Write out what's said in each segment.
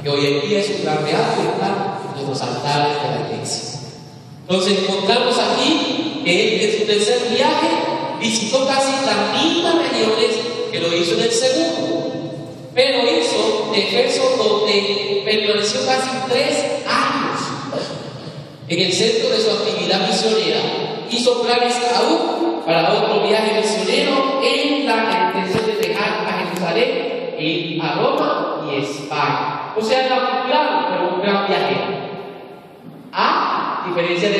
que hoy en día es un gran teatro y está en los altares de la iglesia. Entonces encontramos aquí que él en su tercer viaje visitó casi las mismas regiones que lo hizo en el segundo, pero hizo Éfeso, donde permaneció casi 3 años en el centro de su actividad misionera. Hizo planes aún para otro viaje misionero en la intención de dejar a Jerusalén, ir a Roma y España. O sea, era un plan, pero un gran viajero. A diferencia de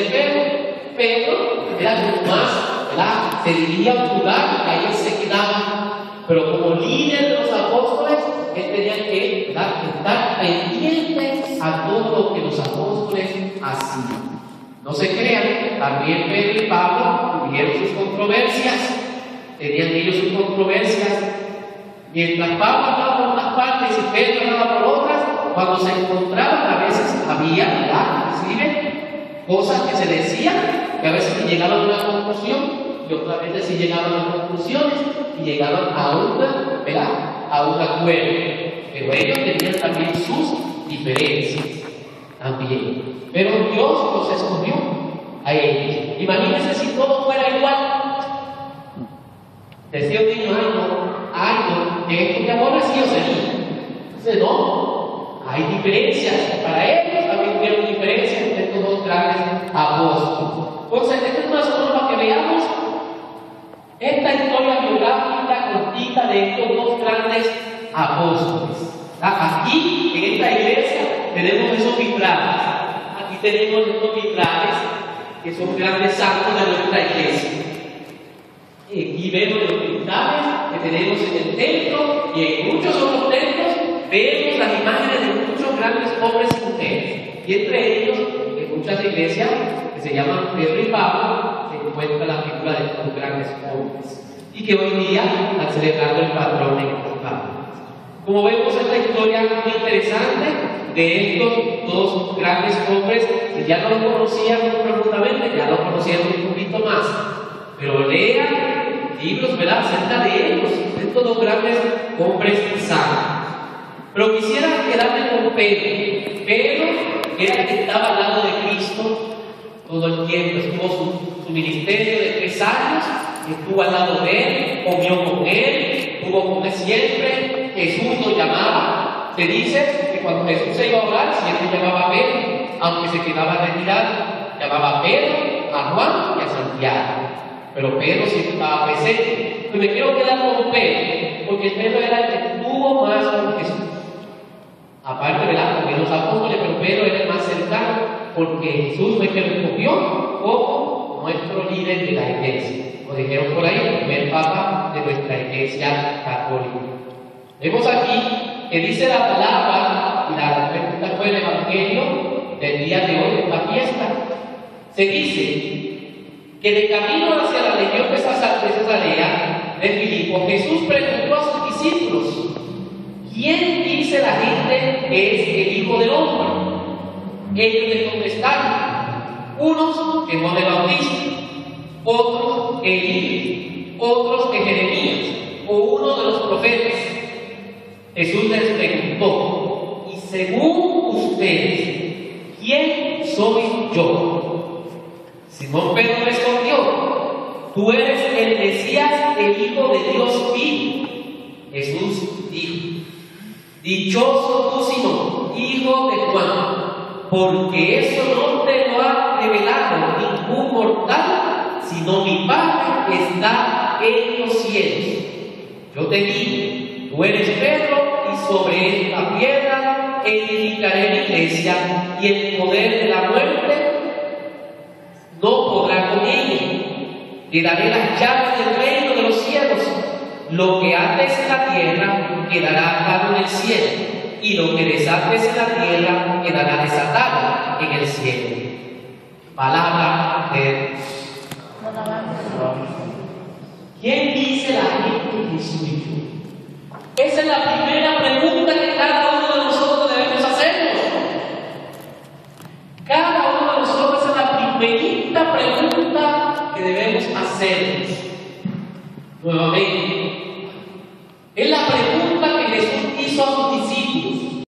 Pedro era como más, ¿verdad? Se diría un lugar que ahí él se quedaba, pero como líder de los apóstoles, él tenía que, ¿verdad?, estar pendiente a todo lo que los apóstoles hacían. No se crean, también Pedro y Pablo tuvieron sus controversias, tenían ellos sus controversias. Mientras Pablo hablaba por unas partes y Pedro hablaba por otras, cuando se encontraban a veces había, ¿verdad?, inclusive cosas que se decían, que a veces llegaban a una conclusión y otras veces sí llegaban a conclusiones y llegaban a una, ¿verdad?, a un acuerdo. Pero ellos tenían también sus diferencias también. Pero Dios los escogió a ellos. Imagínense si todo fuera igual. Decía un niño, que esto que ahora sí o sería. Entonces, no, hay diferencias. Para ellos también hubieron diferencias entre estos dos grandes apóstoles. Entonces, esta es una zona para que veamos esta historia biográfica cortita de estos dos grandes apóstoles. Aquí, en esta iglesia, tenemos esos vitrales. Aquí tenemos estos vitrales que son grandes santos de nuestra iglesia. Aquí vemos los vitrales que tenemos en el templo y en muchos otros templos vemos las imágenes de muchos grandes hombres y mujeres. Y entre ellos, en muchas iglesias que se llaman Pedro y Pablo, se encuentra la figura de estos grandes hombres. Y que hoy día están celebrando el patrón en Pablo. Como vemos, esta historia muy interesante de estos dos grandes hombres que ya no los conocían profundamente, ya los conocían un poquito más. Pero lean libros, ¿verdad?, acerca de ellos, de estos dos grandes hombres santos. Pero quisiera quedarme con Pedro. Pedro era el que estaba al lado de Cristo todo el tiempo. Estuvo su ministerio de 3 años, estuvo al lado de él, comió con él, estuvo con él siempre. Jesús lo llamaba. Se dice que cuando Jesús se iba a orar, siempre llamaba a Pedro, aunque se quedaba retirado, llamaba a Pedro, a Juan y a Santiago. Pero Pedro siempre estaba presente. Pues me quiero quedar con Pedro, porque Pedro era el que estuvo más con Jesús. Aparte, ¿verdad?, con los apóstoles, pero Pedro era el más cercano, porque Jesús fue el que lo escogió como nuestro líder de la iglesia. Lo dijeron por ahí, el primer papa de nuestra iglesia católica. Vemos aquí que dice la palabra, y la pregunta fue el evangelio del día de hoy, de esta fiesta. Se dice que de camino hacia la región de Cesarea de Filipo, Jesús preguntó a sus discípulos: ¿quién dice la gente que es el Hijo del Hombre? Ellos le contestaron: unos que Juan el Bautista, otros que Elías, otros que Jeremías, o uno de los profetas. Jesús les preguntó: ¿y según ustedes, quién soy yo? Simón Pedro respondió: tú eres el Mesías, el Hijo de Dios vivo. Jesús dijo: dichoso tú, Simón, hijo de Juan, porque eso no te lo ha revelado ningún mortal, sino mi Padre que está en los cielos. Yo te digo, tú eres Pedro, y sobre esta piedra edificaré mi iglesia, y el poder de la muerte no podrá con ella. Le daré las llaves del reino de los cielos. Lo que ates en la tierra quedará atado en el cielo, y lo que desates en la tierra quedará desatado en el cielo. Palabra de Dios. ¿Quién dice la gente que soy yo? Esa es la primera pregunta